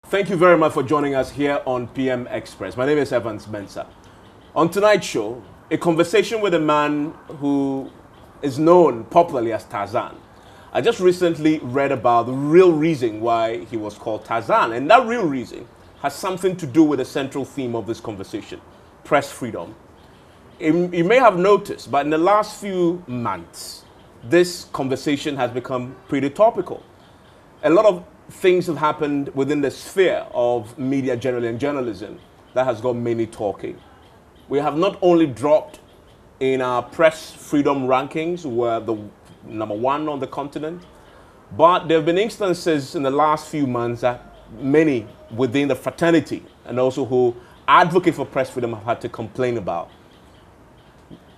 Thank you very much for joining us here on PM Express. My name is Evans Mensah. On tonight's show, a conversation with a man who is known popularly as Tarzan. I just recently read about the real reason why he was called Tarzan, and that real reason has something to do with the central theme of this conversation, press freedom. You may have noticed, but in the last few months, this conversation has become pretty topical. A lot of things have happened within the sphere of media generally and journalism that has got many talking. We have not only dropped in our press freedom rankings, we're the #1 on the continent, but there have been instances in the last few months that many within the fraternity and also who advocate for press freedom have had to complain about.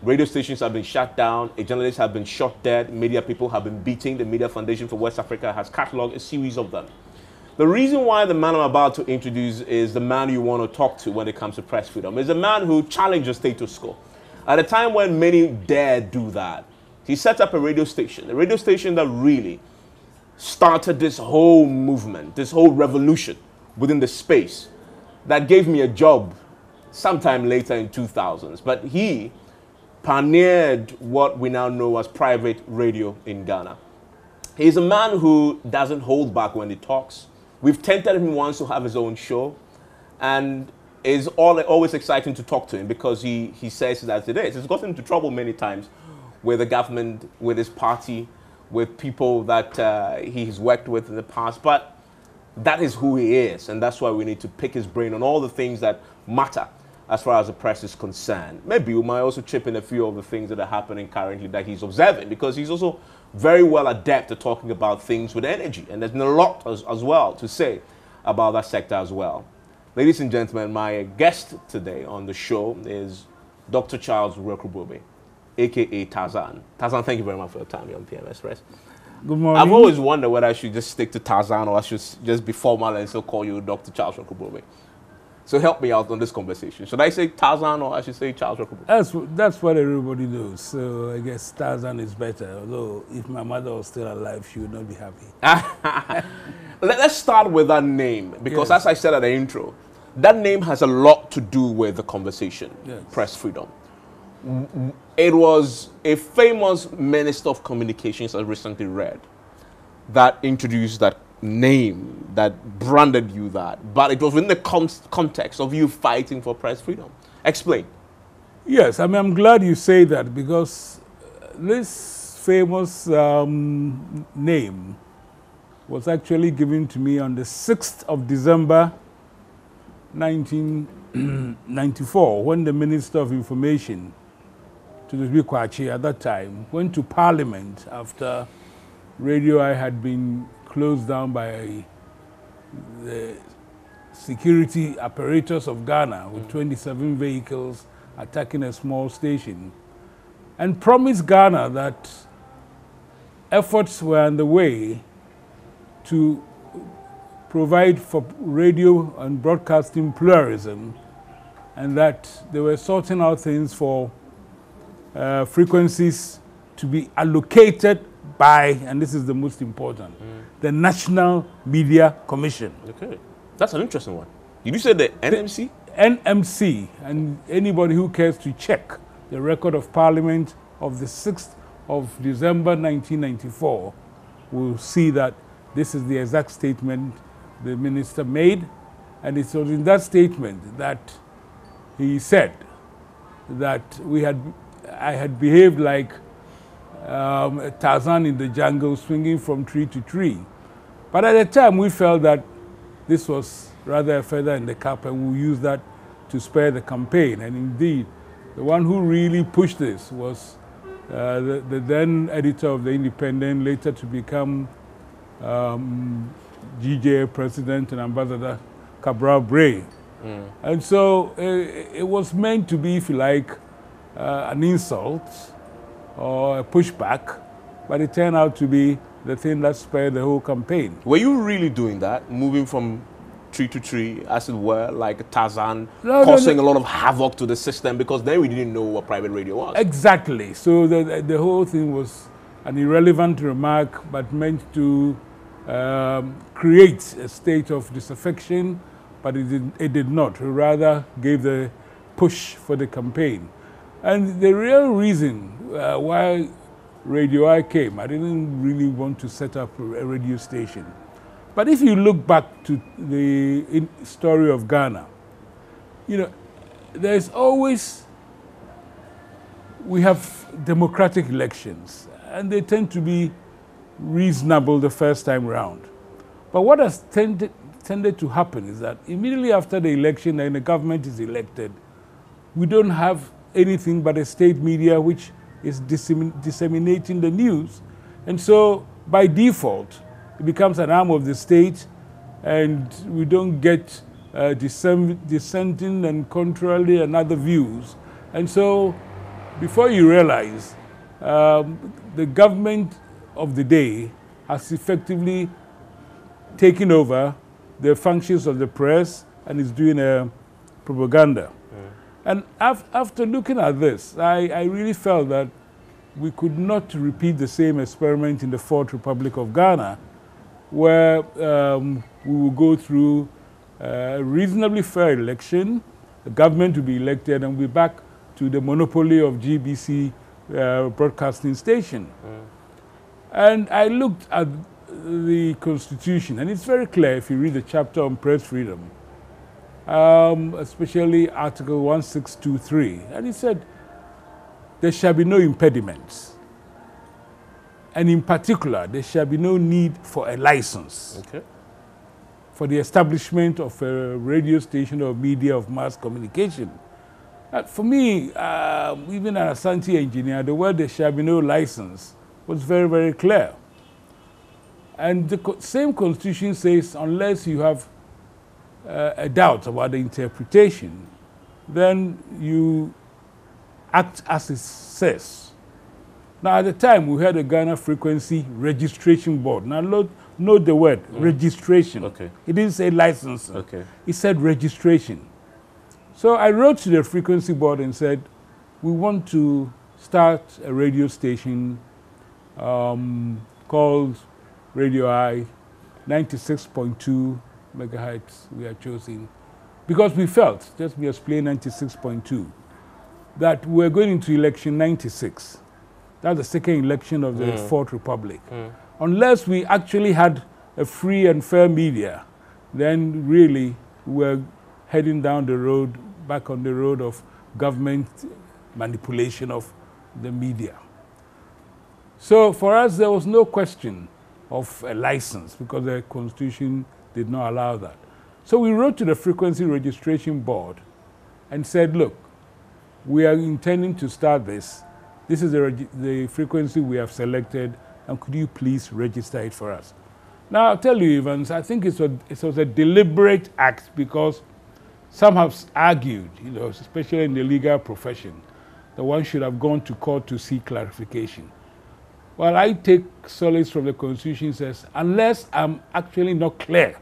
Radio stations have been shut down, journalists have been shot dead, media people have been beaten. The Media Foundation for West Africa has catalogued a series of them. The reason why the man I'm about to introduce is the man you want to talk to when it comes to press freedom. Is a man who challenged the status quo. At a time when many dared do that, he set up a radio station that really started this whole movement, this whole revolution within the space that gave me a job sometime later in 2000s. But he pioneered what we now know as private radio in Ghana. He's a man who doesn't hold back when he talks. We've tempted him once to have his own show, and it's always exciting to talk to him because he says it as it is. It's gotten into trouble many times with the government, with his party, with people that he's worked with in the past, but that is who he is, and that's why we need to pick his brain on all the things that matter as far as the press is concerned. Maybe we might also chip in a few of the things that are happening currently that he's observing, because he's also very well adept at talking about things with energy, and there's a lot as well to say about that sector as well. Ladies and gentlemen, my guest today on the show is Dr. Charles Rekrubobe, a.k.a. Tarzan. Tarzan, thank you very much for your time here on PM Express. Good morning. I've always wondered whether I should just stick to Tarzan or I should just be formal and still call you Dr. Charles Rekrubobe. So help me out on this conversation. Should I say Tarzan or I should say Charles Rekrubobe? That's what everybody knows. So I guess Tarzan is better. Although if my mother was still alive, she would not be happy. Let's start with that name, because Yes. as I said at the intro, that name has a lot to do with the conversation, Yes. press freedom. It was a famous minister of communications I recently read that introduced that name, that branded you that, but it was in the context of you fighting for press freedom. Explain. Yes, I mean, I'm glad you say that, because this famous name was actually given to me on the 6th of December 1994, when the Minister of Information, Tudosbi Kwachi at that time, went to Parliament after Radio I had been closed down by the security apparatus of Ghana with 27 vehicles attacking a small station, and promised Ghana that efforts were underway to provide for radio and broadcasting pluralism, and that they were sorting out things for frequencies to be allocated by, and this is the most important, the National Media Commission. Okay, that's an interesting one. Did you say the NMC? NMC, and anybody who cares to check the record of Parliament of the 6th of December 1994 will see that this is the exact statement the minister made, and it was in that statement that he said that I had behaved like Tarzan in the jungle, swinging from tree to tree. But at the time, we felt that this was rather a feather in the cap, and we used that to spare the campaign. And indeed, the one who really pushed this was the then editor of The Independent, later to become GJA president and ambassador, Cabral Bray. And so it was meant to be, if you like, an insult or a pushback, but it turned out to be the thing that spared the whole campaign. Were you really doing that, moving from tree to tree, as it were, like Tarzan, causing a lot of havoc to the system, because then we didn't know what private radio was? Exactly. So the whole thing was an irrelevant remark, but meant to create a state of disaffection, but it did not. It rather gave the push for the campaign. And the real reason why Radio I came, I didn't really want to set up a radio station. But if you look back to the story of Ghana, you know, there's always, we have democratic elections, and they tend to be reasonable the first time round. But what has tended to happen is that immediately after the election and the government is elected, we don't have anything but a state media which is disseminating the news. And so by default, it becomes an arm of the state, and we don't get dissenting and contrary and other views. And so before you realize, the government of the day has effectively taken over the functions of the press and is doing propaganda. And after looking at this, I really felt that we could not repeat the same experiment in the Fourth Republic of Ghana, where we will go through a reasonably fair election, the government will be elected, and we're back to the monopoly of GBC broadcasting station. And I looked at the Constitution, and it's very clear if you read the chapter on press freedom, especially Article 1623, and it said, there shall be no impediments. And in particular, there shall be no need for a license for the establishment of a radio station or media of mass communication. For me, even an Asante engineer, the word there shall be no license was very, very clear. And the same Constitution says, unless you have a doubt about the interpretation, then you act as it says. Now, at the time, we had a Ghana Frequency Registration Board. Now, note the word, registration. It didn't say license. It said registration. So I wrote to the Frequency Board and said, we want to start a radio station called Radio I, 96.2 megahertz we are choosing. Because we felt, just me explain 96.2, that we're going into election 96. That's the second election of the Fourth Republic. Unless we actually had a free and fair media, then really we're heading down the road, back on the road of government manipulation of the media. So for us, there was no question of a license because the Constitution did not allow that. So we wrote to the Frequency Registration Board and said, look, we are intending to start this. This is the frequency we have selected, and could you please register it for us? Now, I'll tell you, Evans, I think it was a deliberate act because some have argued, you know, especially in the legal profession, that one should have gone to court to seek clarification. Well, I take solace from the Constitution says, unless I'm actually not clear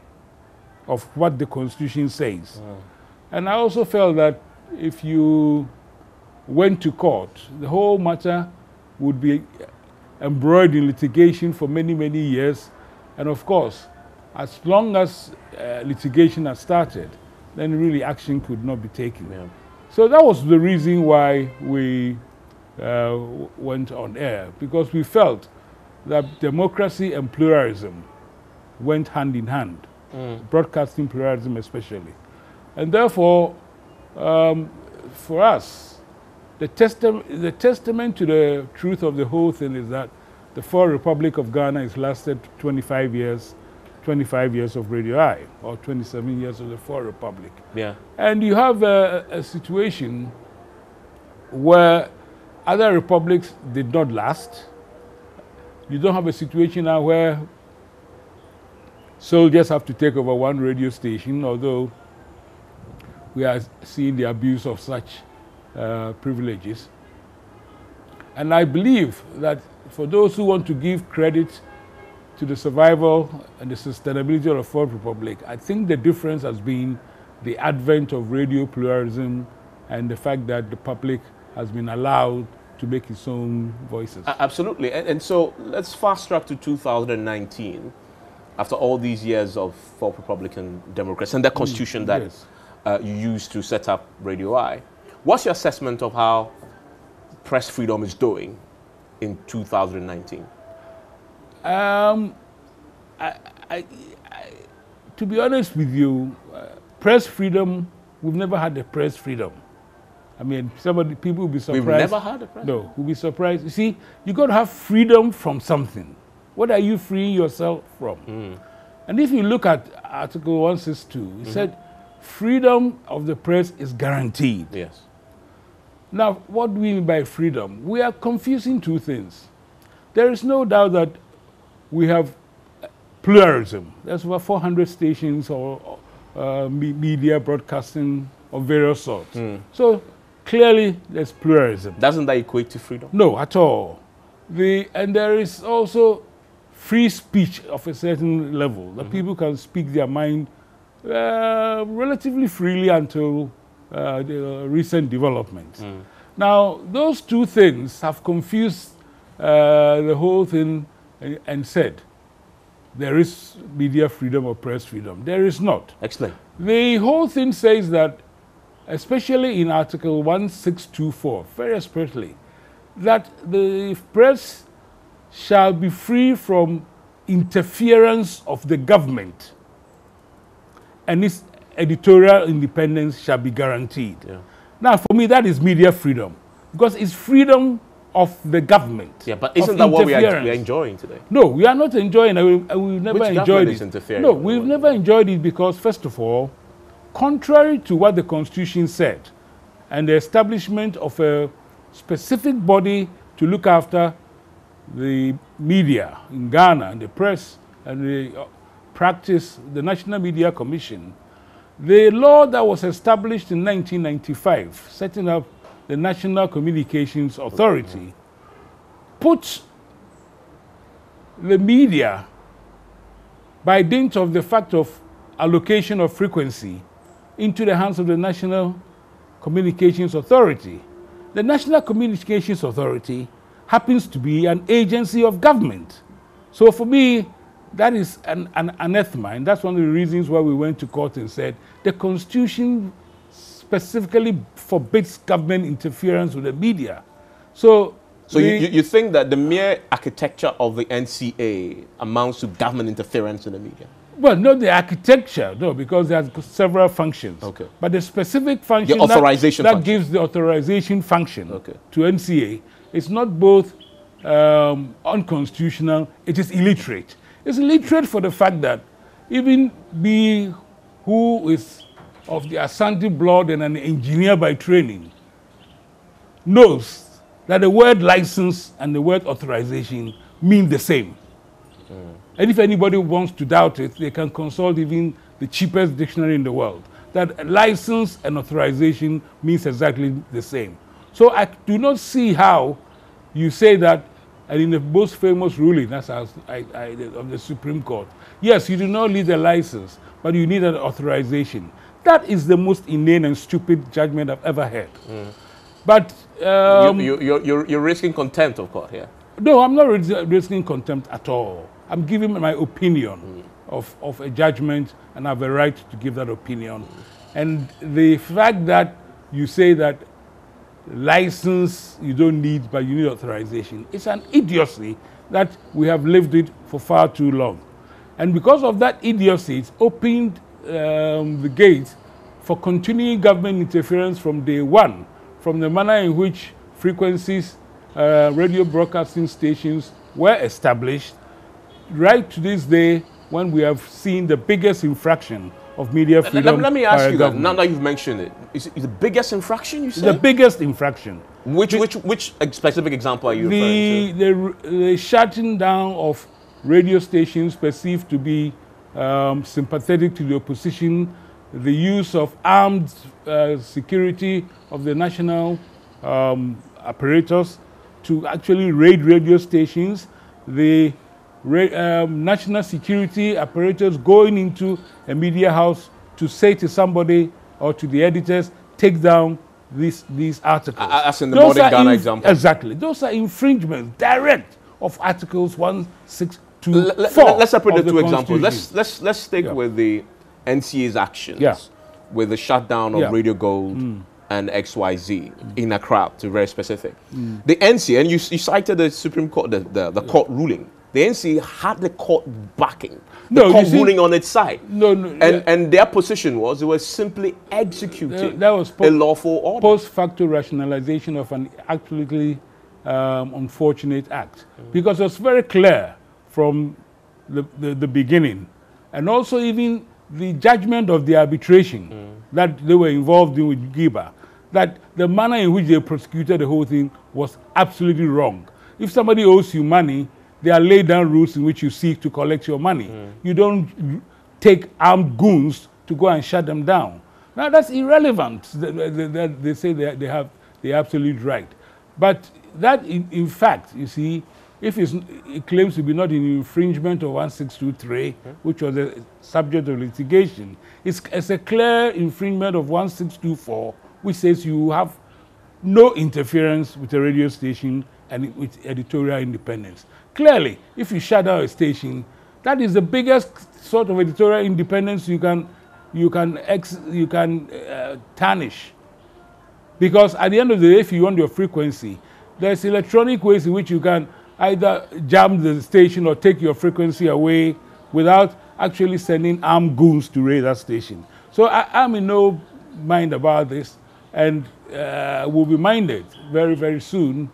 of what the Constitution says. And I also felt that if you went to court, the whole matter would be embroiled in litigation for many, many years. And of course, as long as litigation has started, then really action could not be taken. So that was the reason why we went on air, because we felt that democracy and pluralism went hand in hand, broadcasting pluralism especially. And therefore, for us, the testament to the truth of the whole thing is that the Fourth Republic of Ghana has lasted 25 years of Radio I, or 27 years of the Fourth Republic. And you have a situation where other republics did not last. You don't have a situation now where soldiers have to take over one radio station, although we are seeing the abuse of such privileges. And I believe that for those who want to give credit to the survival and the sustainability of the Fourth Republic, I think the difference has been the advent of radio pluralism and the fact that the public has been allowed to make its own voices. Absolutely. And so let's fast track to 2019. after all these years of for Republican democracy and the constitution that yes. You used to set up Radio I, what's your assessment of how press freedom is doing in 2019? To be honest with you, press freedom, we've never had a press freedom. I mean, people will be surprised. We've never had a press. No, we'll be surprised. You see, you got to have freedom from something. What are you freeing yourself from? And if you look at Article 162, it said freedom of the press is guaranteed. Yes. Now, what do we mean by freedom? We are confusing two things. There is no doubt that we have pluralism. There's over 400 stations or media broadcasting of various sorts. So clearly there's pluralism. Doesn't that equate to freedom? No, at all. And there is also free speech of a certain level, that people can speak their mind relatively freely until the recent developments. Now, those two things have confused the whole thing and said, there is media freedom or press freedom. There is not. Explain. The whole thing says that, especially in Article 1624, very especially, that the press shall be free from interference of the government, and its editorial independence shall be guaranteed. Yeah. Now, for me, that is media freedom, because it's freedom of the government. Yeah, but isn't that what we are enjoying today? No, we are not enjoying it. We've never enjoyed it. No, we've never enjoyed it because, first of all, contrary to what the Constitution said, and the establishment of a specific body to look after the media in Ghana, and the press, and the practice, the National Media Commission, the law that was established in 1995, setting up the National Communications Authority, puts the media, by dint of the fact of allocation of frequency, into the hands of the National Communications Authority. The National Communications Authority happens to be an agency of government. So for me, that is an anathema, and that's one of the reasons why we went to court and said the Constitution specifically forbids government interference with the media. So you think that the mere architecture of the NCA amounts to government interference in the media? Well, not the architecture, no, because there's several functions. Okay. But the specific function that gives the authorization function to NCA is not both unconstitutional, it is illiterate. It's illiterate for the fact that even me, who is of the Asante blood and an engineer by training, knows that the word license and the word authorization mean the same. And if anybody wants to doubt it, they can consult even the cheapest dictionary in the world. That license and authorization means exactly the same. So I do not see how you say that, and in the most famous ruling, that's of the Supreme Court, yes, you do not need a license, but you need an authorization. That is the most inane and stupid judgment I've ever heard. But you're risking contempt of court here. No, I'm not risking contempt at all. I'm giving my opinion of a judgment, and I have a right to give that opinion. And the fact that you say that license you don't need, but you need authorization, it's an idiocy that we have lived it for far too long. And because of that idiocy, it's opened the gate for continuing government interference from day one, from the manner in which frequencies, radio broadcasting stations were established, right to this day when we have seen the biggest infraction of media freedom. Let me ask you that, now that you've mentioned it, is it the biggest infraction you say? The biggest infraction. Which specific example are you referring to? The shutting down of radio stations perceived to be sympathetic to the opposition, the use of armed security of the national apparatus to actually raid radio stations, the national security apparatus going into a media house to say to somebody or to the editors, take down these articles. As in the modern Ghana example. Exactly. Those are infringements, direct, of Articles 162 Let's separate the two examples. Let's stick with the NCA's actions with the shutdown of Radio Gold and XYZ in Accra, to be very specific. The NCA, and you cited the Supreme Court, the court ruling. The NCA had the court backing, the court ruling on its side. And their position was it was simply executing a lawful order. Post-facto rationalization of an absolutely unfortunate act. Because it was very clear from the beginning, and also even the judgment of the arbitration that they were involved in with Giba, that the manner in which they prosecuted the whole thing was absolutely wrong. If somebody owes you money, there are laid down rules in which you seek to collect your money. You don't take armed goons to go and shut them down. Now that's irrelevant. They say they have the absolute right. But that, in fact, you see, if it claims to be not in infringement of 1623, which was the subject of litigation, it's a clear infringement of 1624, which says you have no interference with a radio station and with editorial independence. Clearly, if you shut down a station, that is the biggest sort of editorial independence you can tarnish. Because at the end of the day, if you want your frequency, there's electronic ways in which you can either jam the station or take your frequency away without actually sending armed goons to raid that station. So I'm in no mind about this, and will be minded very, very soon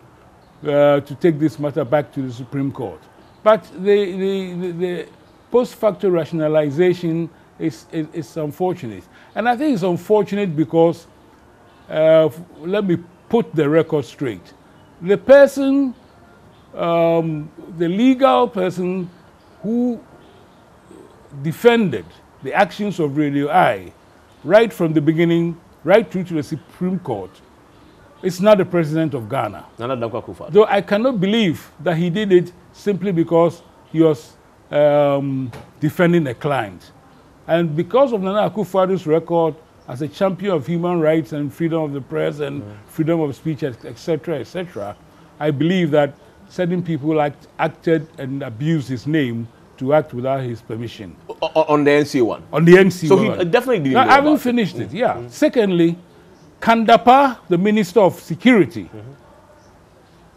to take this matter back to the Supreme Court. But the post-facto rationalization is unfortunate. And I think it's unfortunate because, let me put the record straight. The person, the legal person who defended the actions of Radio I, right from the beginning, right through to the Supreme Court, is not the president of Ghana. Though I cannot believe that he did it simply because he was defending a client. And because of Nana Akufo-Addo's record as a champion of human rights and freedom of the press and freedom of speech, etc., I believe that certain people acted and abused his name to act without his permission. On the NC one? On the NC one. So he definitely didn't know I haven't finished it, yeah. Secondly, Kandapa, the Minister of Security,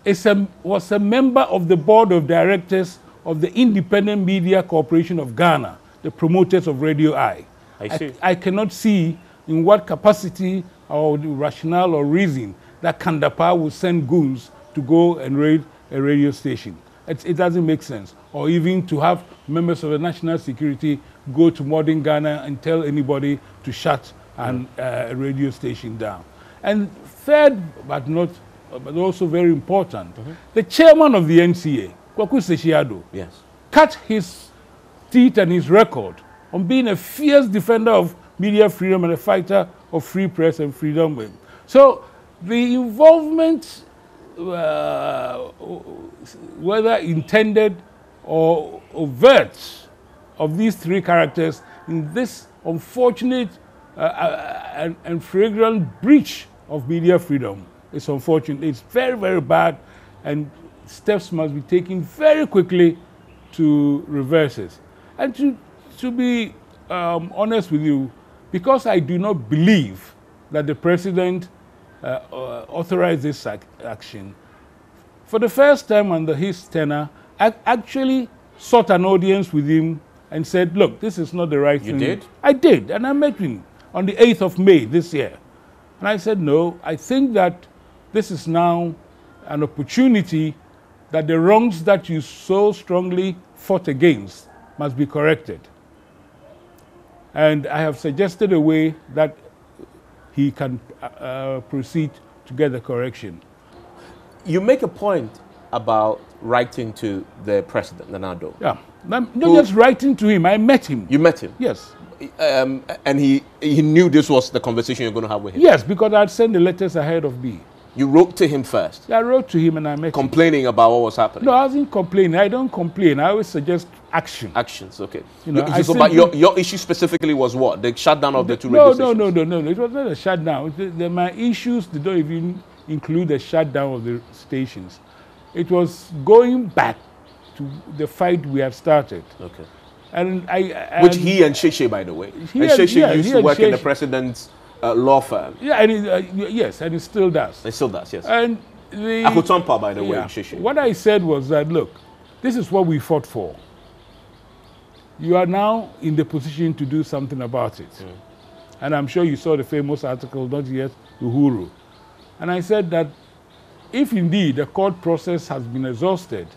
was a member of the board of directors of the Independent Media Corporation of Ghana, the promoters of Radio I. I cannot see in what capacity or the rationale or reason that Kandapa will send goons to go and raid a radio station. It doesn't make sense. Or even to have members of the national security go to modern Ghana and tell anybody to shut a radio station down. And third, but also very important, the chairman of the NCA, Kwaku Seshiado, cut his teeth and his record on being a fierce defender of media freedom and a fighter of free press and freedom. So the involvement, whether intended or overt, of these three characters in this unfortunate and flagrant breach of media freedom is unfortunate. It's very, very bad, and steps must be taken very quickly to reverse it. And to be honest with you, because I do not believe that the president authorized this action, for the first time under his tenure, I actually sought an audience with him and said, look, this is not the right thing. You did? I did, and I met him on the 8th of May this year. And I said, no, I think that this is now an opportunity that the wrongs that you so strongly fought against must be corrected. And I have suggested a way that he can proceed to get the correction. You make a point about writing to the president, Nana Addo. Yeah, not just writing to him, I met him. You met him? Yes. And he knew this was the conversation you're going to have with him? Yes, because I'd sent the letters ahead of me. You wrote to him first? Yeah, I wrote to him and I met him. Complaining about what was happening? No, I wasn't complaining. I don't complain. I always suggest action. Actions, okay. You know, but your issue specifically was what? The shutdown of the two radio stations? No. It was not a shutdown. My issues did not even include the shutdown of the stations. It was going back to the fight we had started. Okay. And Which he and Sheshe, by the way. And Sheshe used to work in the president's law firm. Yeah, and yes, and it still does. It still does, yes. And Akutampa, by the way, Sheshe. What I said was that, look, this is what we fought for. You are now in the position to do something about it. And I'm sure you saw the famous article, not yet, Uhuru. And I said that if indeed the court process has been exhausted,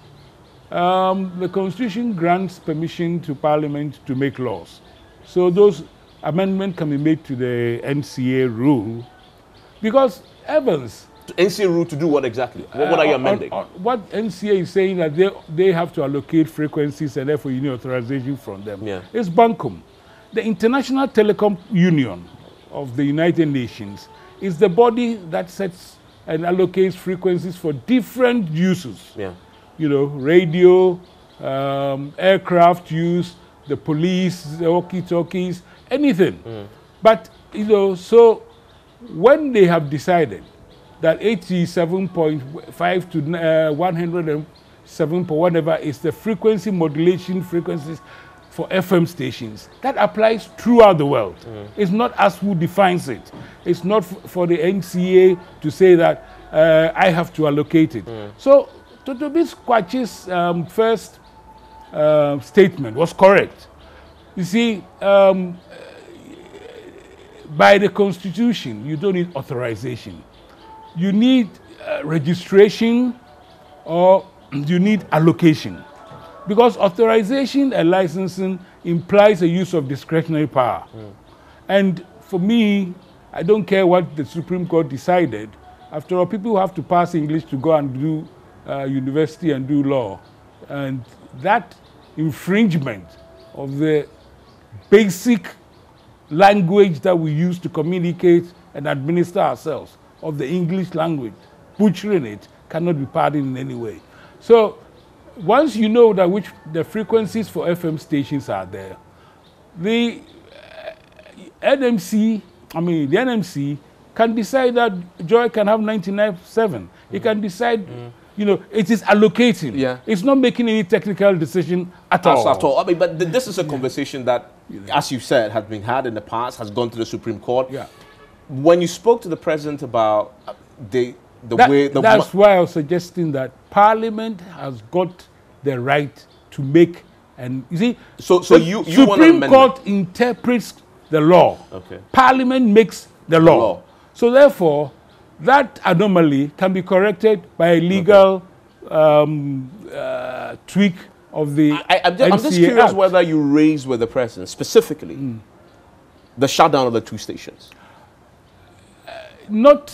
the Constitution grants permission to Parliament to make laws. So those amendments can be made to the NCA rule. Because Evans... NCA rule to do what exactly? What are you amending? What NCA is saying that they have to allocate frequencies and therefore you need authorization from them. Yeah. It's Bankum. The International Telecom Union of the United Nations is the body that sets and allocates frequencies for different uses. Yeah. You know, radio, aircraft use, the police, the walkie-talkies, anything. But, you know, so when they have decided that 87.5 to 107 point whatever is the frequency modulation frequencies for FM stations, that applies throughout the world. It's not us who defines it. It's not for the NCA to say that I have to allocate it. So Totobis Kwachi's first statement was correct. You see, by the Constitution, you don't need authorization. You need registration or you need allocation. Because authorization and licensing implies a use of discretionary power. And for me, I don't care what the Supreme Court decided. After all, people have to pass English to go and do university and do law. And that infringement of the basic language that we use to communicate and administer ourselves, of the English language, butchering it, cannot be pardoned in any way. So once you know that which the frequencies for FM stations are there, the NMC can decide that Joy can have 99.7. It can decide, you know, it is allocating. Yeah. It's not making any technical decision at all. I mean, but this is a conversation that, as you said, has been had in the past, has gone to the Supreme Court. Yeah. When you spoke to the president about that's why I was suggesting that Parliament has got the right to make, and you see, so you Supreme Court interprets the law. Okay. Parliament makes the law. So therefore, that anomaly can be corrected by a legal tweak of the I'm just curious Act. Whether you raised with the president specifically the shutdown of the two stations.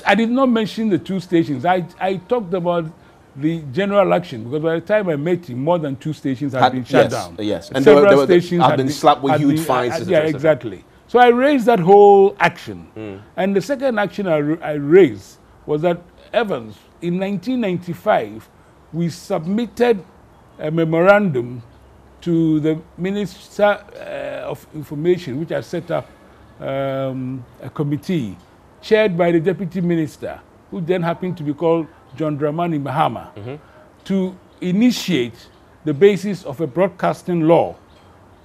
I did not mention the two stations. I talked about the general action because by the time I met him, more than two stations had been shut down. Yes, and several stations had been slapped with huge fines. Yeah, exactly. So I raised that whole action. And the second action I raised was that Evans, in 1995, we submitted a memorandum to the Minister of Information, which has set up a committee chaired by the Deputy Minister, who then happened to be called John Dramani Mahama, to initiate the basis of a broadcasting law,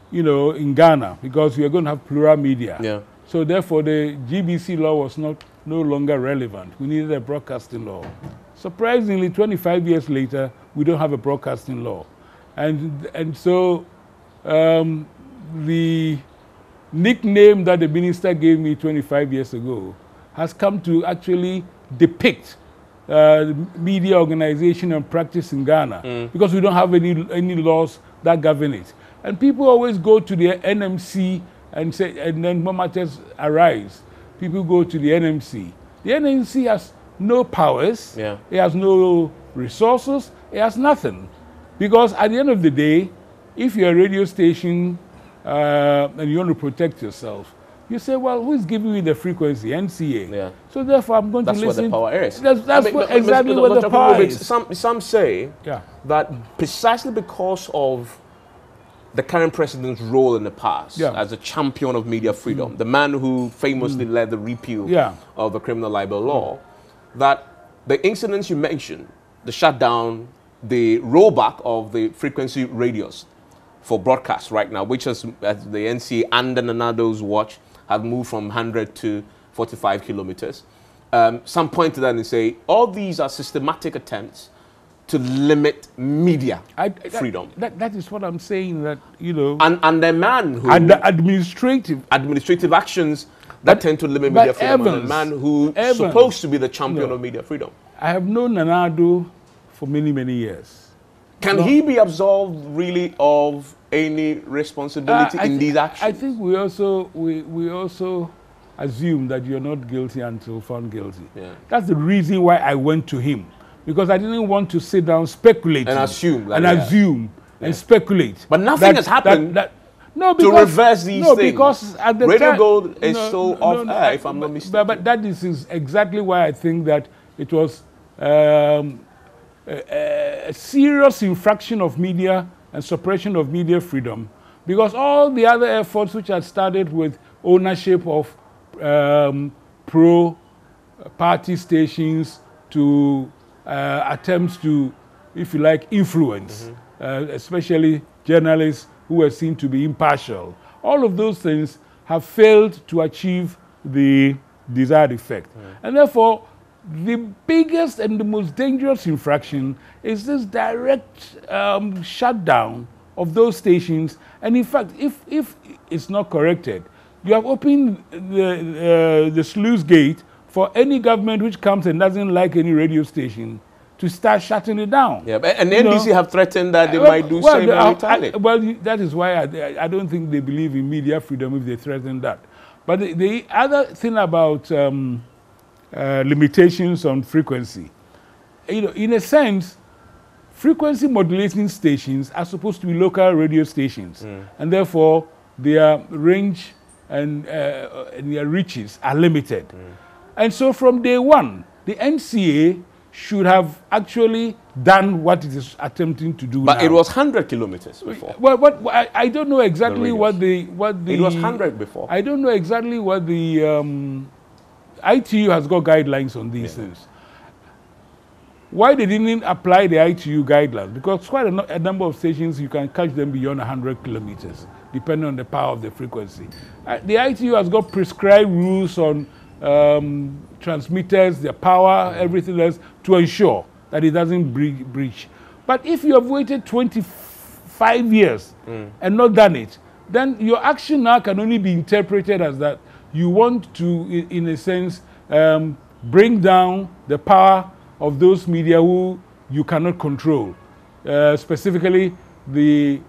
you know, in Ghana, because we are going to have plural media. Yeah. So therefore, the GBC law was no longer relevant. We needed a broadcasting law. Surprisingly, 25 years later, we don't have a broadcasting law. And so the nickname that the minister gave me 25 years ago has come to actually depict media organization and practice in Ghana because we don't have any laws that govern it. And people always go to the NMC and say, and then when matters arise, people go to the NMC. The NMC has no powers, it has no resources, it has nothing. Because at the end of the day, if you're a radio station and you want to protect yourself, you say, well, who's giving you the frequency? NCA. Yeah. So therefore, I'm going to listen. That's where the power is. That's exactly where the power is. Some say that precisely because of the current president's role in the past as a champion of media freedom, the man who famously led the repeal of the criminal libel law, that the incidents you mentioned, the shutdown the rollback of the frequency radius for broadcast right now, which is as the NCA and the NANADO's watch have moved from 100 to 45 kilometers. Some point to that and say all these are systematic attempts to limit media freedom. That is what I'm saying. That and the man who administrative actions that tend to limit media freedom, and the man who is supposed to be the champion of media freedom. I have known NANADO for many years. Can he be absolved really of any responsibility in these actions? I think we also assume that you're not guilty until found guilty. Yeah. That's the reason why I went to him, because I didn't want to sit down, speculate, and assume, and speculate. But nothing has happened. No, because, to reverse these things. Because at the Radio time, Gold is off air, if I'm not mistaken. But that is exactly why I think that it was a serious infraction of media and suppression of media freedom, because all the other efforts which had started with ownership of pro-party stations to attempts to, if you like, influence, especially journalists who were seen to be impartial. All of those things have failed to achieve the desired effect. And therefore, the biggest and the most dangerous infraction is this direct shutdown of those stations. And in fact, if it's not corrected, you have opened the sluice gate for any government which comes and doesn't like any radio station to start shutting it down. Yeah, and the NDC have threatened that they might do same and retaliate. Well, that is why I don't think they believe in media freedom if they threaten that. But the other thing about limitations on frequency, in a sense, frequency modulating stations are supposed to be local radio stations, and therefore their range and their reaches are limited. And so from day one, the NCA should have actually done what it is attempting to do. But now. It was 100 kilometers before. Well, I don't know exactly what the it was 100 before. I don't know exactly what the ITU has got guidelines on these things. Why they didn't apply the ITU guidelines? Because quite a number of stations you can catch them beyond 100 kilometers, depending on the power of the frequency. The ITU has got prescribed rules on transmitters, their power, everything else, to ensure that it doesn't breach. But if you have waited 25 years and not done it, then your action now can only be interpreted as that you want to, in a sense, bring down the power of those media who you cannot control, specifically the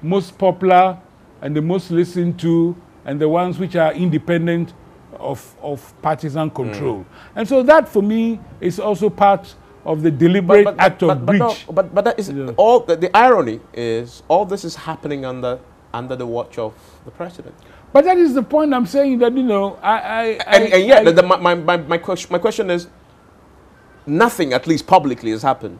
most popular and the most listened to and the ones which are independent of partisan control. And so that, for me, is also part of the deliberate act of breach. But that is all. The irony is all this is happening under the watch of the president. But that is the point I'm saying, that my question is, nothing, at least publicly, has happened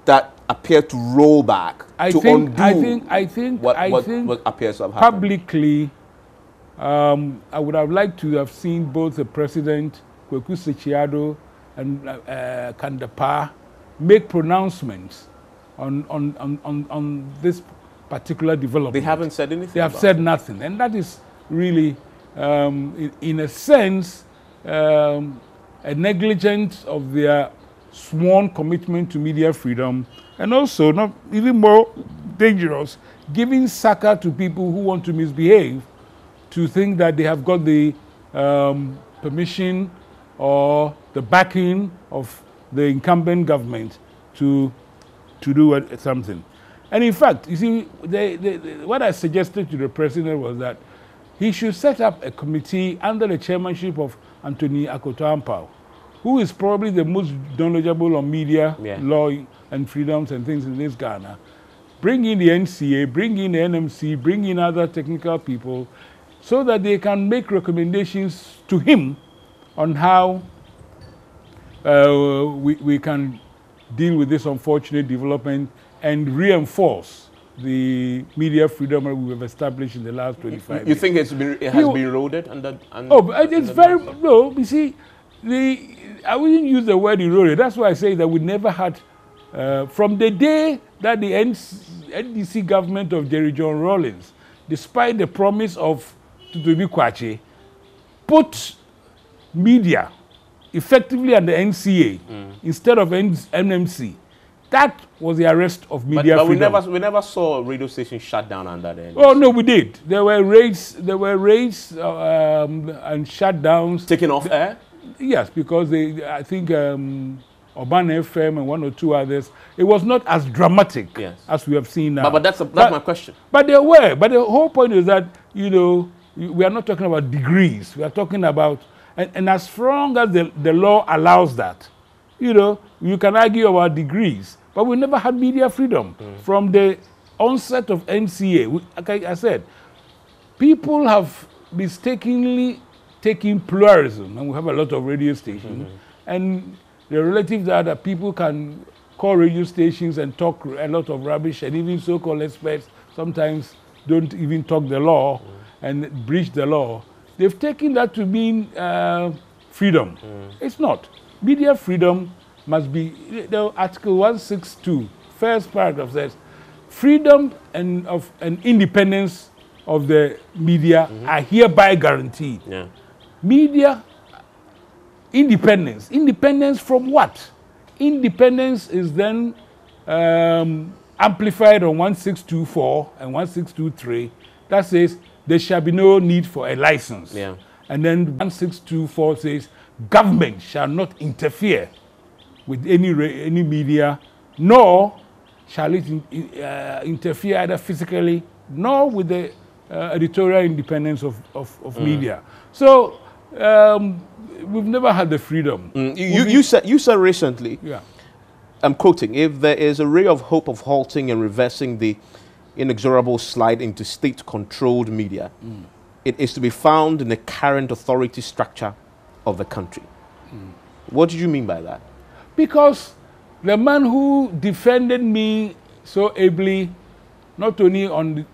that appeared to roll back undo what appears to have happened. Publicly, I would have liked to have seen both the president, Kweku Sechiado, and Kandapaa make pronouncements on this particular development. They haven't said anything. They have said nothing, and that is really, in a sense, a negligence of their sworn commitment to media freedom, and also, not even more dangerous, giving succor to people who want to misbehave, to think that they have got the permission or the backing of the incumbent government to do something. And in fact, you see, what I suggested to the president was that he should set up a committee under the chairmanship of Anthony Akoto Ampao, who is probably the most knowledgeable on media, law and freedoms and things in this Ghana. Bring in the NCA, bring in the NMC, bring in other technical people, so that they can make recommendations to him on how we can deal with this unfortunate development and reinforce the media freedom that we have established in the last 25 years. You think it has been eroded? It's very low. You see, I wouldn't use the word eroded. That's why I say that we never had From the day that the NDC government of Jerry John Rawlings, despite the promise of Tutubi Kwache, put media effectively under NCA instead of NMC, that was the arrest of media freedom. But we never saw a radio station shut down under the NDC. Oh no, we did. There were raids and shutdowns. Taken off air? Yes, because I think Urban FM and one or two others, it was not as dramatic as we have seen now. But that's my question. But there were. But the whole point is that, you know, we are not talking about degrees. We are talking about, and as long as the law allows that, you know, you can argue about degrees. But we never had media freedom. From the onset of NCA, like I said, people have mistakenly taken pluralism, and we have a lot of radio stations, and the relatives are that people can call radio stations and talk a lot of rubbish, and even so-called experts sometimes don't even talk the law and breach the law. They've taken that to mean freedom. It's not. Media freedom must be, the Article 162, first paragraph says, freedom and independence of the media are hereby guaranteed. Yeah. Media independence. Independence from what? Independence is then amplified on 1624 and 1623. That says there shall be no need for a license. Yeah. And then 1624 says government shall not interfere with any media, nor shall it interfere either physically nor with the editorial independence of media. So we've never had the freedom. You said recently, I'm quoting, if there is a ray of hope of halting and reversing the inexorable slide into state-controlled media, it is to be found in the current authority structure of the country. What did you mean by that? Because the man who defended me so ably, not only on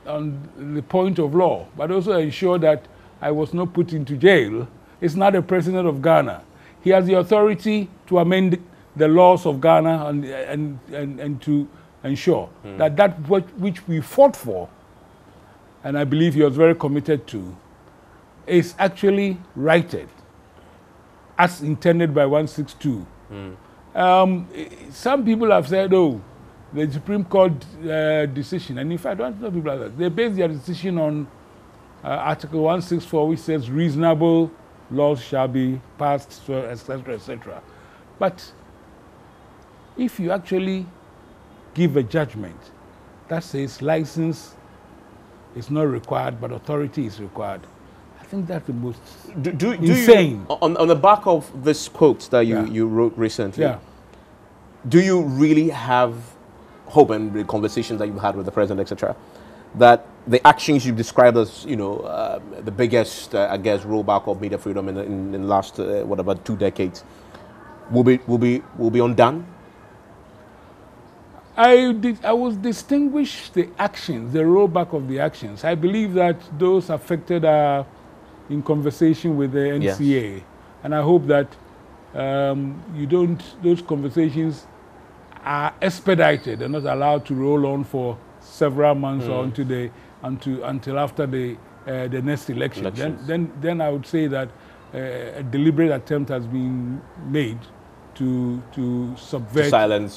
the point of law, but also ensured that I was not put into jail, is not the president of Ghana. He has the authority to amend the laws of Ghana and to ensure that which we fought for, and I believe he was very committed to, is actually righted as intended by 162. Some people have said, oh, the Supreme Court decision, and in fact, I don't know people like that. They base their decision on Article 164, which says reasonable laws shall be passed, etc., etc. But if you actually give a judgment that says license is not required, but authority is required, I think that's the most insane. On the back of this quote that you wrote recently, do you really have hope, and the conversations that you had with the president, etc., that the actions you've described as, you know, the biggest, I guess, rollback of media freedom in the last, what about 2 decades, will be undone? I will distinguish the actions, the rollback of the actions. I believe that those affected are in conversation with the NCA, and I hope that those conversations are expedited and not allowed to roll on for several months or until after the next election. Then I would say that a deliberate attempt has been made to subvert to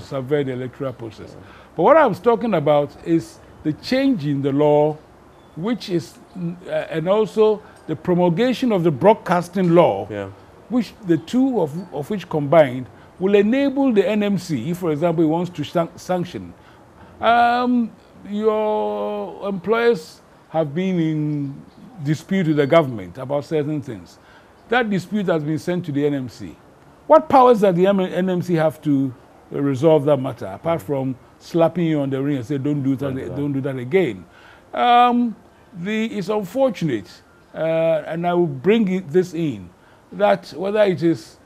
subvert the electoral process. But what I was talking about is the change in the law, which is and also the promulgation of the broadcasting law, which the two of which combined will enable the NMC, if, for example, he wants to sanction. Your employers have been in dispute with the government about certain things. That dispute has been sent to the NMC. What powers does the NMC have to resolve that matter, apart from slapping you on the ring and say, don't do that again? It's unfortunate, and I will bring this in, that whether it is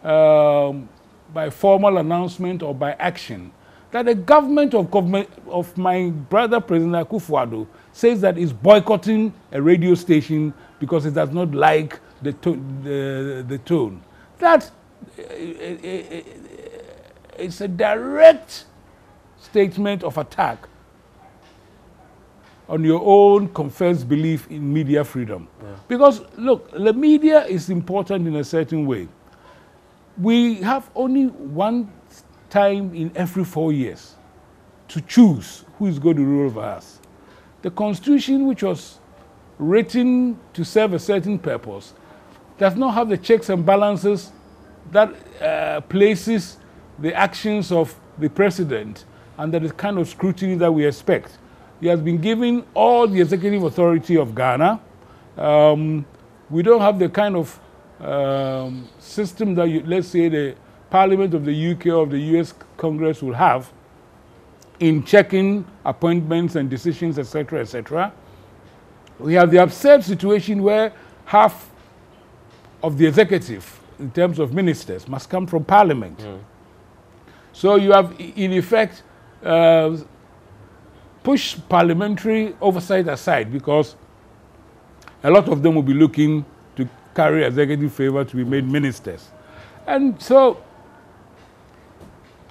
by formal announcement or by action, that the government of my brother President Akufo-Addo says that it's boycotting a radio station because it does not like the tone. That it's a direct statement of attack on your own confessed belief in media freedom. Yeah. Because, look, the media is important in a certain way. We have only one time in every 4 years to choose who is going to rule over us. The Constitution, which was written to serve a certain purpose, does not have the checks and balances that places the actions of the president under the kind of scrutiny that we expect. He has been given all the executive authority of Ghana. We don't have the kind of system that, let's say, the Parliament of the UK or the US Congress will have in checking appointments and decisions, etc., etc. We have the absurd situation where half of the executive, in terms of ministers, must come from Parliament. Mm. So you have, in effect, push parliamentary oversight aside, because a lot of them will be looking to carry executive favor to be made ministers. And so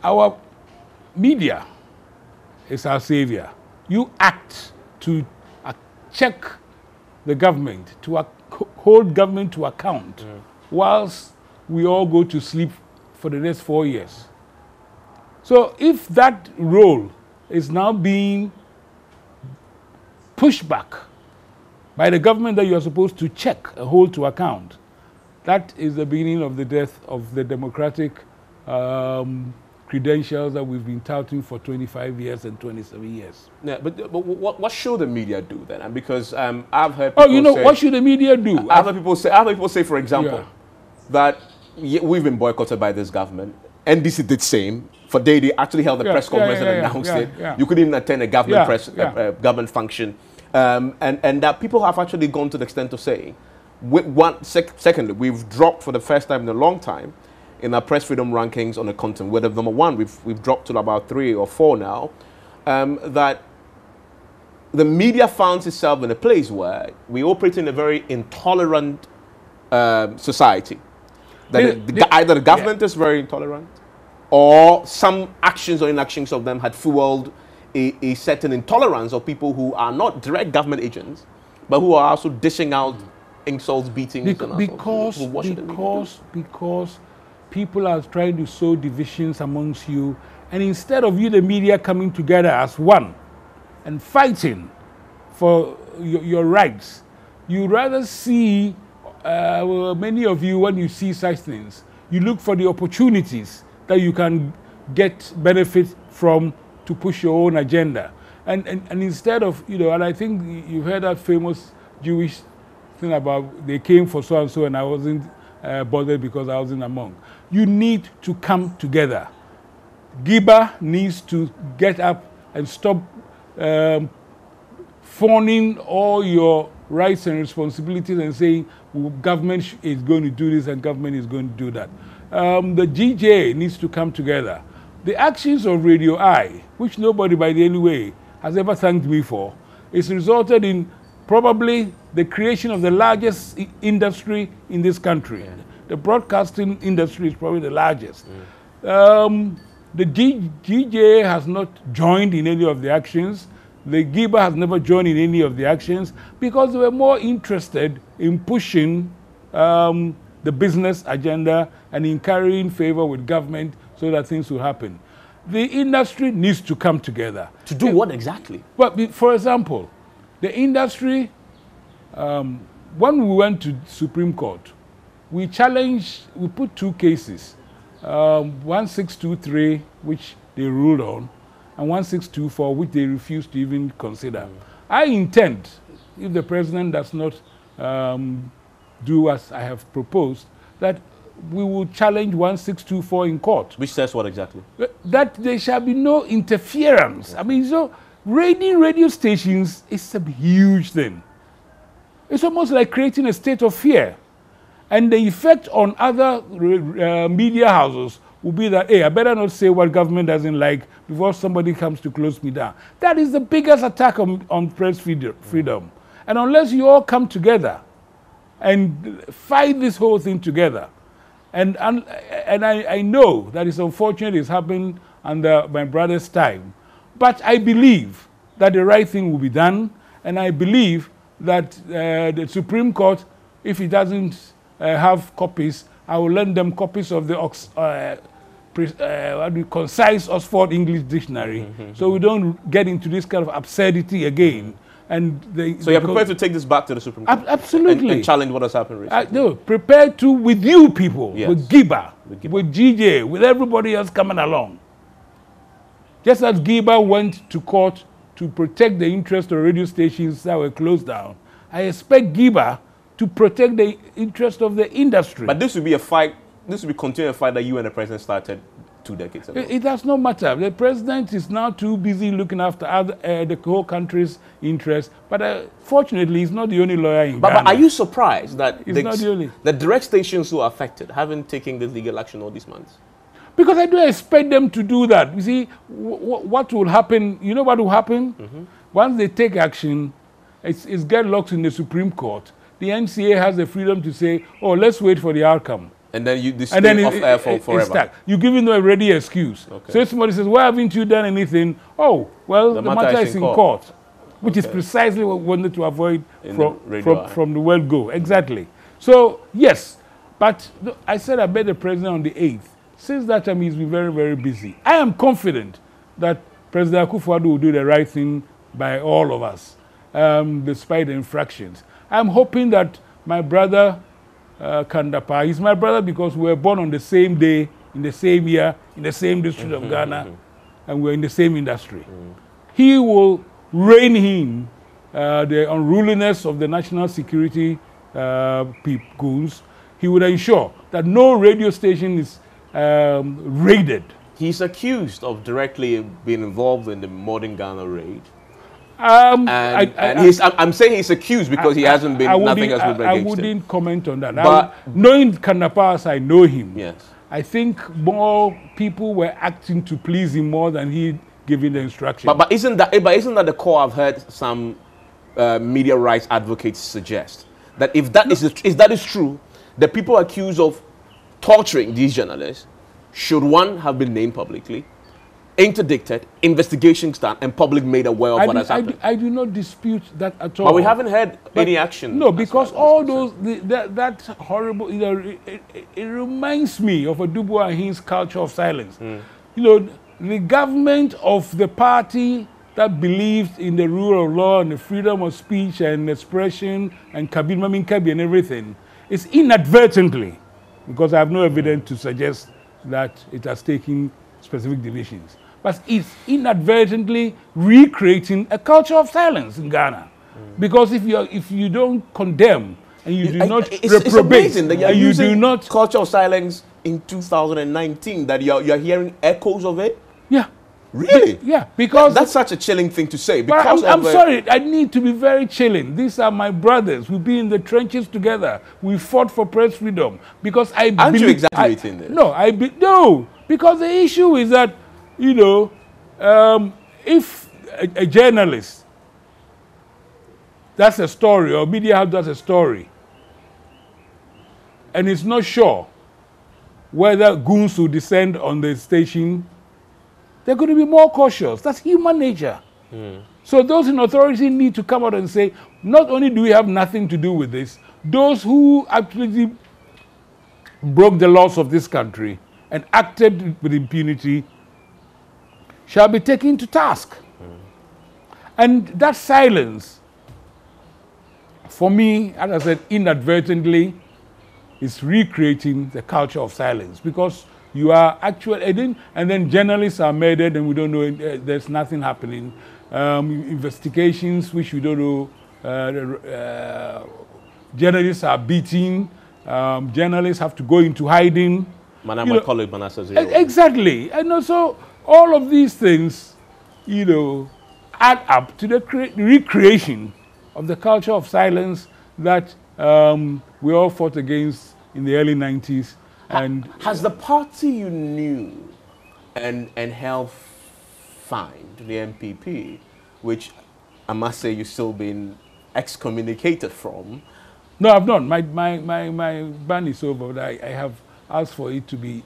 our media is our savior. You act to check the government, to hold government to account, whilst we all go to sleep for the next 4 years. So if that role is now being pushed back by the government that you are supposed to check and hold to account, that is the beginning of the death of the democratic credentials that we've been touting for 25 years and 27 years. Yeah, but what should the media do then? And because I've heard people say, what should the media do? I've heard people say, for example, that we've been boycotted by this government. NDC did the same. For they actually held a press conference and announced it. You couldn't even attend a government government function. And that people have actually gone to the extent of saying, secondly, we've dropped for the first time in a long time in our press freedom rankings on the continent. We're the number one. We've dropped to about 3 or 4 now. That the media finds itself in a place where we operate in a very intolerant society. That either the government is very intolerant, or some actions or inactions of them had fueled a certain intolerance of people who are not direct government agents, but who are also dishing out insults, beatings. Because people are trying to sow divisions amongst you, and instead of you, the media, coming together as one and fighting for your rights, you rather see, many of you, when you see such things, you look for the opportunities that you can get benefit from to push your own agenda. And instead of, and I think you've heard that famous Jewish thing about they came for so-and-so and I wasn't bothered because I wasn't among. You need to come together. Giba needs to get up and stop fawning all your rights and responsibilities and saying, well, government is going to do this and government is going to do that. The GJ needs to come together. The actions of Radio I, which nobody by the way has ever thanked me for, is resulted in probably the creation of the largest industry in this country. Yeah. The broadcasting industry is probably the largest. The GJ has not joined in any of the actions. The GIBA has never joined in any of the actions because they were more interested in pushing the business agenda and in carrying favor with government so that things will happen. The industry needs to come together. To do what exactly? Well, for example, the industry, when we went to Supreme Court, we put 2 cases, 1623, which they ruled on, and 1624, which they refused to even consider. I intend, if the president does not do as I have proposed, that we will challenge 1624 in court. Which says what exactly? That there shall be no interference. I mean, so raiding radio stations is a huge thing. It's almost like creating a state of fear. And the effect on other media houses will be that, hey, I better not say what government doesn't like before somebody comes to close me down. That is the biggest attack on press freedom. And unless you all come together and fight this whole thing together, And I know that it's unfortunate it's happened under my brother's time. But I believe that the right thing will be done. And I believe that the Supreme Court, if it doesn't have copies, I will lend them copies of the concise Oxford English Dictionary, so we don't get into this kind of absurdity again. And so you're prepared to take this back to the Supreme Court? Absolutely. And challenge what has happened recently? No, prepared to with you people, yes. with Giba, with GJ, with everybody else coming along. Just as Giba went to court to protect the interest of radio stations that were closed down, I expect Giba to protect the interest of the industry. But this will be a fight, this will be continuing a fight that you and the president started 2 decades ago. It does not matter. The president is now too busy looking after the whole country's interests. But fortunately, he's not the only lawyer in Ghana. But are you surprised that the direct stations who are affected haven't taken this legal action all these months? Because I don't expect them to do that. You see, what will happen, you know what will happen? Once they take action, it's get locked in the Supreme Court. The NCA has the freedom to say, oh, let's wait for the outcome. And then you stay off air for forever. You're giving them a ready excuse. Okay. So if somebody says, why haven't you done anything? Oh, well, the matter is in court. Which is precisely what we wanted to avoid from the word go. Exactly. So, yes. But I said I met the president on the 8th. Since that time, he's been very, very busy. I am confident that President Akufo-Addo will do the right thing by all of us, despite the infractions. I'm hoping that my brother, Kandapa, he's my brother because we were born on the same day, in the same year, in the same district of Ghana, and we're in the same industry. He will rein in the unruliness of the national security goons. He would ensure that no radio station is raided. He's accused of directly being involved in the modern Ghana raid. I'm saying he's accused because he hasn't been, nothing has been against him. I wouldn't comment on that. But knowing Kandapa as I know him, yes, I think more people were acting to please him more than he giving the instruction. But isn't that the core I've heard some media rights advocates suggest? That if that is true, the people accused of torturing these journalists should, one, have been named publicly, interdicted, investigations done, and public made aware of what has happened. I do not dispute that at all. But we haven't heard any action. No, because all those, that horrible, you know, it reminds me of a Dubois Hines culture of silence. You know, the government of the party that believed in the rule of law and the freedom of speech and expression and Kabi and everything is inadvertently, because I have no evidence to suggest that it has taken specific divisions, but it's inadvertently recreating a culture of silence in Ghana. Because if you don't condemn and you do not reprobate, and you do not culture of silence in 2019, that you're hearing echoes of it. Yeah. Really? Yeah, because that's such a chilling thing to say. Because I'm sorry, I need to be very chilling. These are my brothers. We've been in the trenches together. We fought for press freedom. Because I believe... Aren't you exaggerating this? No, no, because the issue is that, you know, if a journalist does a story, or media house does a story, and it's not sure whether goons will descend on the station, they're going to be more cautious. That's human nature. So those in authority need to come out and say, not only do we have nothing to do with this, those who actually broke the laws of this country and acted with impunity shall be taken to task. And that silence, for me, as I said, inadvertently, is recreating the culture of silence, because you are actually, and then journalists are murdered and we don't know, there's nothing happening. Investigations which we don't know, journalists are beaten, journalists have to go into hiding. My colleague Manasseh Zero. Exactly. And also, all of these things, you know, add up to the recreation of the culture of silence that we all fought against in the early 90s. And has the party you knew and helped find, the MPP, which I must say you've still been excommunicated from? No, I've not. My ban is over, but I have asked for it to be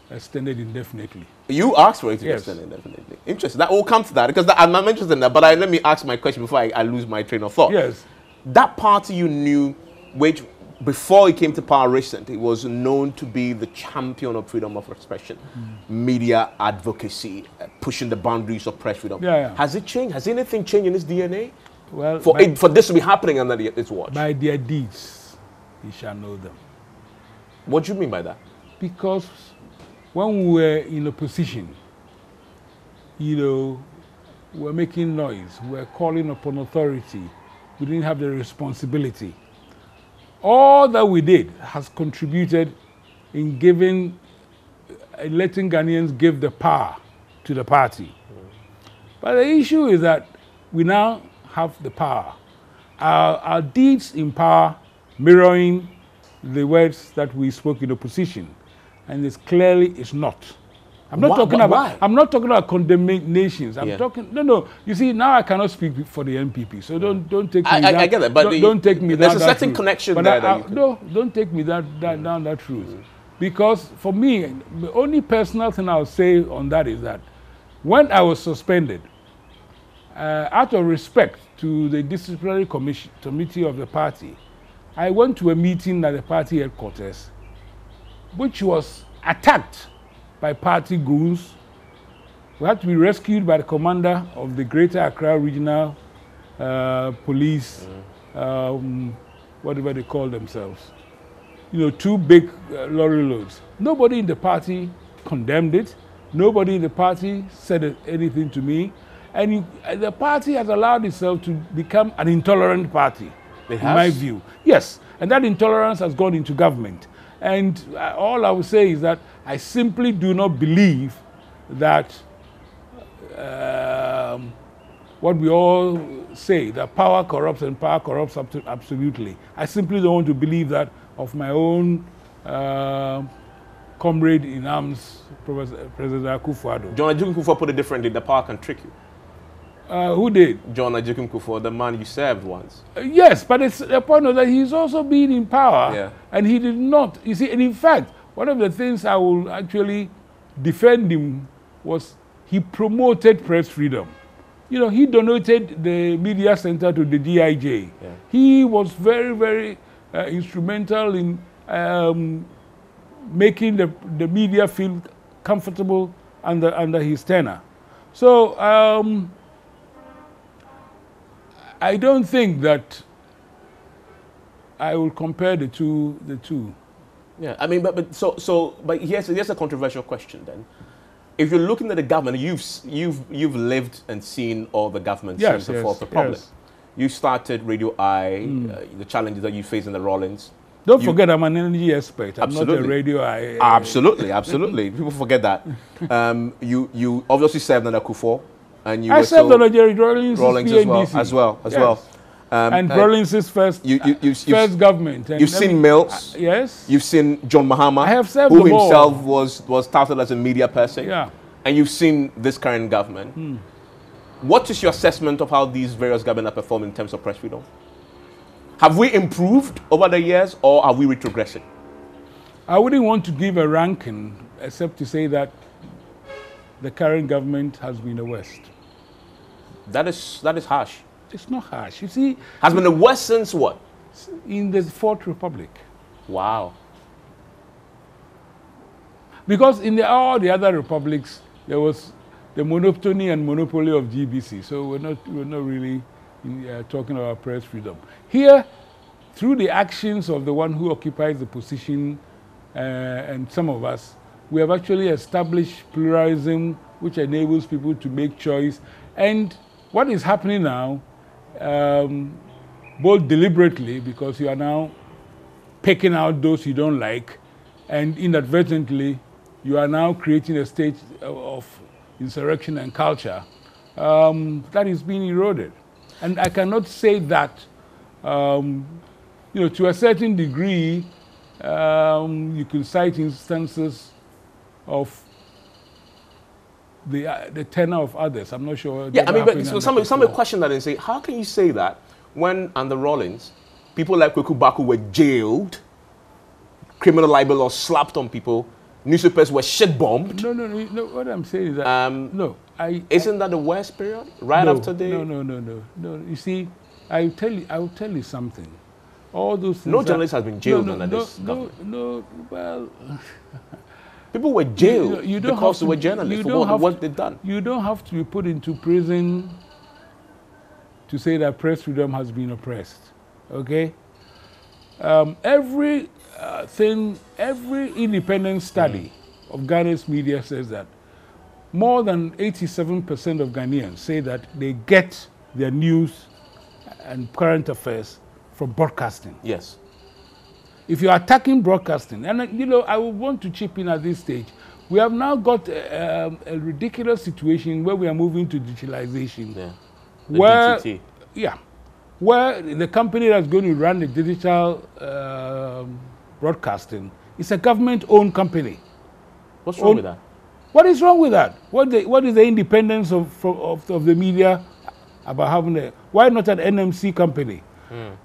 extended indefinitely. You asked for it to be Yes. extended indefinitely. Interesting. That will come to that because I'm interested in that. But let me ask my question before I lose my train of thought. Yes. That party you knew, which before it came to power recently, was known to be the champion of freedom of expression, media advocacy, pushing the boundaries of press freedom. Yeah, yeah. Has it changed? Has anything changed in its DNA? Well, For this to be happening under its watch? by their deeds, ye shall know them. What do you mean by that? Because when we were in opposition, you know, we were making noise, we were calling upon authority, we didn't have the responsibility. All that we did has contributed in giving, letting Ghanaians give the power to the party. But the issue is that we now have the power. Our deeds in power mirroring the words that we spoke in opposition, and it's clearly it's not. I'm not talking about. Why? I'm not talking about condemnations. I'm Yeah. talking. No. You see, now I cannot speak for the NPP, so don't take me. I get that, but don't take me. there's down a that certain route. connection But there that you can- no, don't take me down that route, because for me, the only personal thing I'll say on that is that when I was suspended, out of respect to the disciplinary committee of the party, I went to a meeting at the party headquarters, which was attacked by party goons. We had to be rescued by the commander of the Greater Accra Regional Police, whatever they call themselves. You know, 2 big lorry loads. Nobody in the party condemned it. Nobody in the party said anything to me. And the party has allowed itself to become an intolerant party, It in my has? view. Yes, and that intolerance has gone into government. And all I would say is that I simply do not believe that what we all say, that power corrupts and power corrupts absolutely. I simply don't want to believe that of my own comrade in arms, President Akufo-Addo. John Ajikun Kufuor put it differently. The power can trick you. Who did? John Ajikun Kufuor, the man you served once. Yes, but it's the point of that he's also been in power, Yeah. and he did not. You see, and in fact, one of the things I will actually defend him was he promoted press freedom. You know, he donated the media center to the DIJ. Yeah. He was very, very instrumental in making the media feel comfortable under his tenure. So I don't think that I will compare the two. Yeah, I mean, but here's a controversial question then. If you're looking at the government, you've lived and seen all the governments Yes, since the yes, Fourth Republic. yes. You started Radio I, the challenges that you faced in the Rollins. Don't forget, I'm an energy expert. I'm not Absolutely. a radio. Absolutely. People forget that. You obviously served under Kufuor, and you I were served so under Jerry Rawlings' Rawlings PNDC. as well. Yes. And Rawlings' first government. And You've seen Mills. Yes. You've seen John Mahama, I have served who them all. himself was touted as a media person. Yeah. And you've seen this current government. What is your assessment of how these various governments are performing in terms of press freedom? Have we improved over the years, or are we retrogressing? I wouldn't want to give a ranking except to say that the current government has been the worst. That is harsh. It's not harsh. You see, Has been the worst since what? in the Fourth Republic. Wow. Because in all the other republics, there was the monotony and monopoly of GBC. So we're not really talking about press freedom. Here, through the actions of the one who occupies the position and some of us, we have actually established pluralism, which enables people to make choice. And what is happening now, both deliberately, because you are now picking out those you don't like, and inadvertently, you are now creating a state of insurrection and culture that is being eroded. And I cannot say that, to a certain degree, you can cite instances of the tenor of others. I'm not sure. Yeah, I mean, but so some question that and say, how can you say that when under Rawlings, people like Kweku Baku were jailed, criminal libel laws slapped on people. Newspapers were shit bombed. No. What I'm saying is that isn't that the worst period? Right after the no. You see, I will tell you something. All those things. No journalist has been jailed under this government. Well, people were jailed because they were journalists for what they've done. You don't have to be put into prison to say that press freedom has been oppressed. Okay. Every independent study of Ghana's media says that more than 87% of Ghanaians say that they get their news and current affairs from broadcasting. Yes. If you're attacking broadcasting, and I would want to chip in at this stage, we have now got a ridiculous situation where we are moving to digitalization. Yeah. Where, DTT. Yeah. Where the company that's going to run the digital broadcasting is a government-owned company. What's wrong with that? What is wrong with that? What is the independence of the media about having a... Why not an NMC company?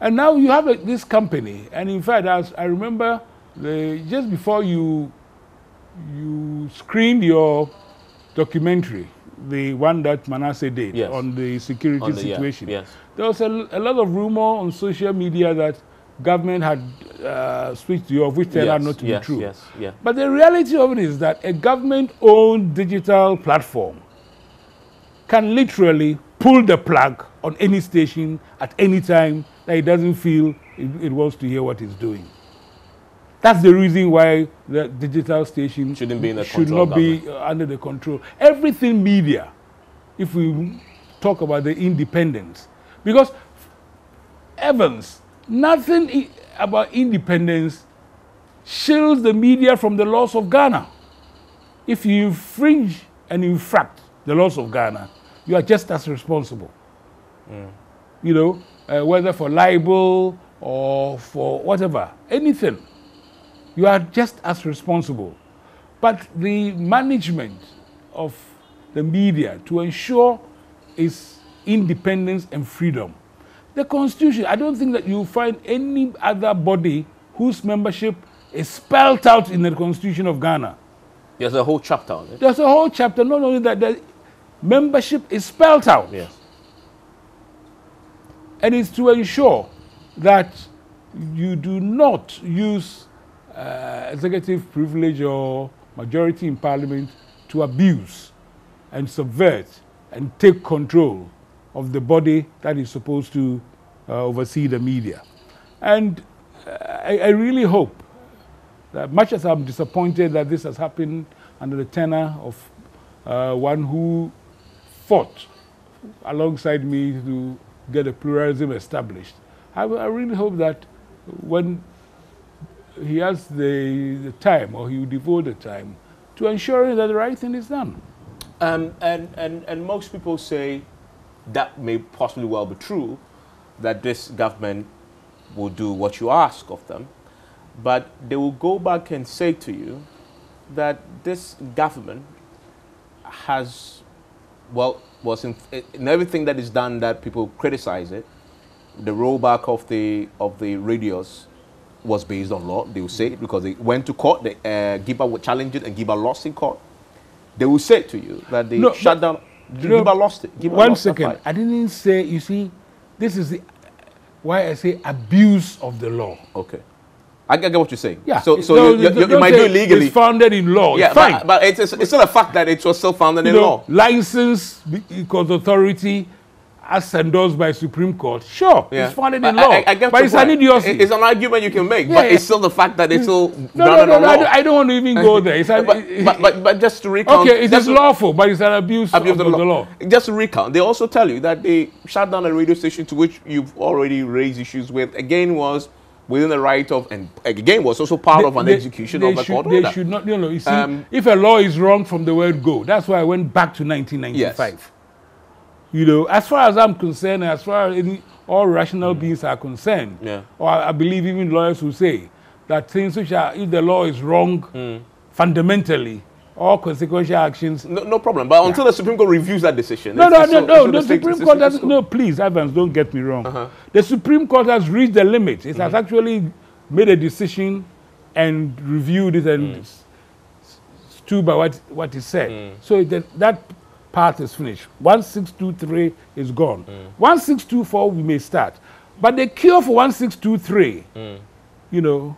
And now you have this company, and in fact, as I remember, just before you screened your documentary, the one that Manasseh did on the security situation, there was a lot of rumor on social media that government had switched you off, which turned out not to be true. But the reality of it is that a government-owned digital platform can literally pull the plug on any station at any time that it doesn't feel it wants to hear what it's doing. That's the reason why the digital station should not be under the control. Everything media, if we talk about the independence, because Evans, nothing about independence shields the media from the laws of Ghana. If you infringe and infract the laws of Ghana, you are just as responsible. Whether for libel or for whatever, anything, you are just as responsible. But the management of the media to ensure its independence and freedom. The Constitution, I don't think that you'll find any other body whose membership is spelled out in the Constitution of Ghana. There's a whole chapter on it. There's a whole chapter, not only that, the membership is spelled out. Yes. And it's to ensure that you do not use executive privilege or majority in parliament to abuse and subvert and take control of the body that is supposed to oversee the media. And I really hope that, much as I'm disappointed that this has happened under the tenure of one who fought alongside me to get a pluralism established, I really hope that when he has the time, or he will devote the time to ensuring that the right thing is done. And most people say that may possibly well be true, that this government will do what you ask of them, but they will go back and say to you that this government has, was in everything that is done that people criticize it, the rollback of the radios was based on law. They will say it because they went to court. Giba would challenge it, and Giba lost in court. They will say to you that they shut down. Giba lost it. Giba one lost second. I didn't say. You see, this is why I say abuse of the law. Okay. I get what you're saying. Yeah. So you might do it legally. It's founded in law. Yeah, it's fine. But it's still a fact that it was still founded in law. License because authority, as endorsed by Supreme Court. Sure, it's founded in law. I get but it's an idiocy. It's an argument you can make, but it's still the fact that it's still no, I don't want to even go there. But just to recount. Okay, it is lawful, but it's an abuse of the law. Just to recount, they also tell you that they shut down a radio station to which you've already raised issues with. Again, was within the right of, and again, was also part of an execution of a court order. They should not, you see, if a law is wrong from the word go, that's why I went back to 1995. Yes. As far as I'm concerned, as far as all rational beings are concerned, or I believe even lawyers who say that things which are, if the law is wrong, fundamentally, all consequential actions. No problem. But until the Supreme Court reviews that decision. No, the Supreme Court doesn't. No, please, Evans, don't get me wrong. The Supreme Court has reached the limit. It has actually made a decision and reviewed it and stood by what he said. So that part is finished. 1623 is gone. 1624 we may start. But the cure for 1623, you know,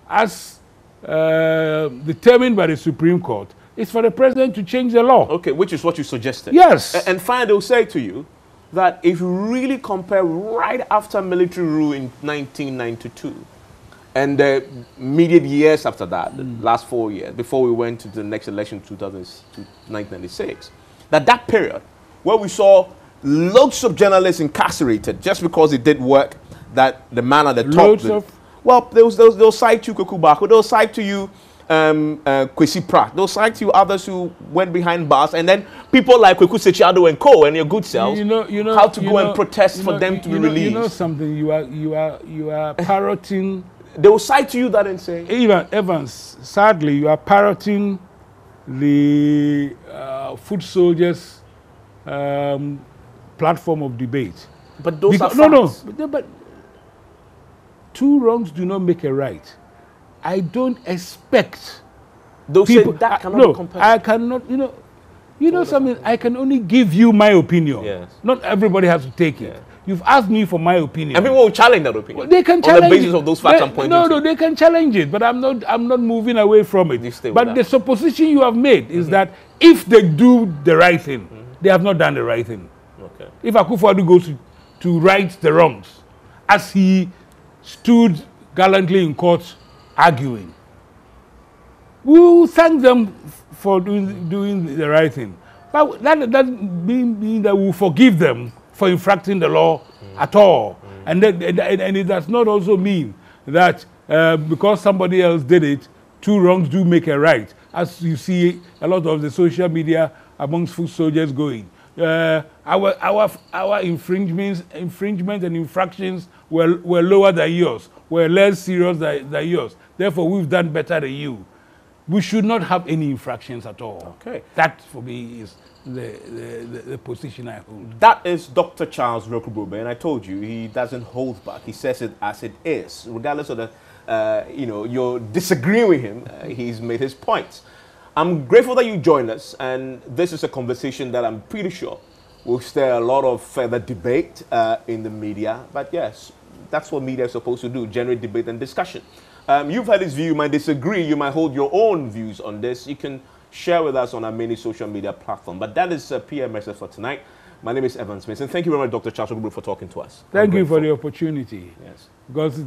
as determined by the Supreme Court, is for the president to change the law. Okay, which is what you suggested. Yes. And finally, they'll say to you that if you really compare right after military rule in 1992 and the immediate years after that, the last 4 years, before we went to the next election, 1996, that period where we saw loads of journalists incarcerated just because they did work that the man at the top. Well, they'll cite you Kwaku Baako, they'll cite to you Kwesi Pratt, they'll cite to you others who went behind bars, and then people like Kweku Sechiado and co. and your good selves, how to go and protest for them to be released. You know something, you are parroting. They will cite to you that and say, even Evans, sadly, you are parroting the foot soldiers platform of debate. But those are facts. But two wrongs do not make a right. I don't expect they'll people. Say that cannot be compared. I cannot. You know something. I can only give you my opinion. Yes. Not everybody has to take it. You've asked me for my opinion. And people will challenge that opinion. They can challenge on the basis of those facts I'm pointing to. No, they can challenge it, but I'm not moving away from it. But the supposition you have made is that if they do the right thing, they have not done the right thing. Okay. If Akufo-Addo goes to right the wrongs, as he stood gallantly in court arguing, we will thank them for doing the right thing. But that doesn't mean that we will forgive them for infracting the law at all. And it does not also mean that because somebody else did it, two wrongs do make a right. As you see a lot of the social media amongst foot soldiers going. Our infringements and infractions were lower than yours, were less serious than yours. Therefore, we've done better than you. We should not have any infractions at all. Okay. That, for me, is the position I hold. That is Dr. Charles Rokubobe, and I told you, he doesn't hold back. He says it as it is. Regardless of the, you're disagreeing with him, he's made his points. I'm grateful that you joined us, and this is a conversation that I'm pretty sure will stir a lot of further debate in the media. But yes, that's what media is supposed to do, generate debate and discussion. You've heard his view, you might disagree, you might hold your own views on this. You can share with us on our many social media platforms. But that is PMSS for tonight. My name is Evans Mason. Thank you very much, Dr. Charles Rokubobe, for talking to us. Thank you for the opportunity. Yes. Because